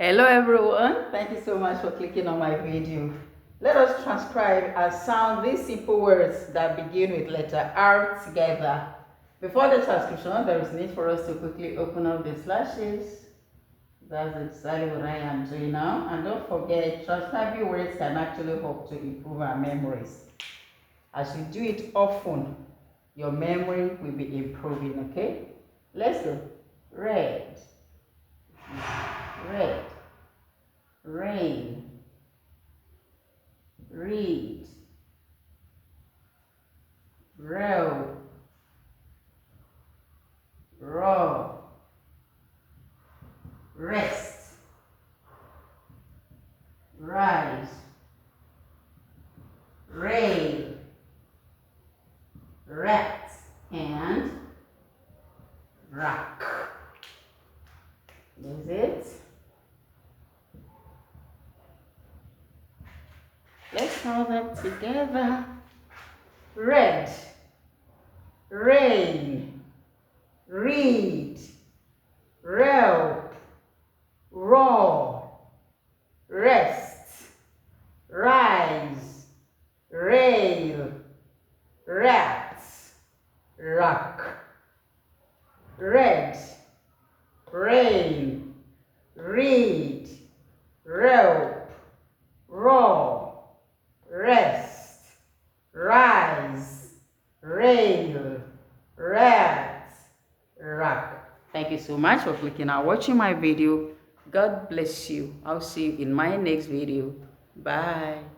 Hello everyone, thank you so much for clicking on my video. Let us transcribe and sound these simple words that begin with letter R together. Before the transcription, there is need for us to quickly open up the slashes. That's exactly what I am doing now. And don't forget, transcribing words can actually help to improve our memories. As you do it often, your memory will be improving, okay? Let's go. Red, red, rain, read, row, raw, rest, rise, rail, rat, and rock. Is it? Let's count them together. Red, rain, read, rope, raw, rest, rise, rail, rat, rock. Red, rain, read, rope, raw, rest, rise, rail, rat, rock. Thank you so much for clicking and watching my video. God bless you. I'll see you in my next video. Bye.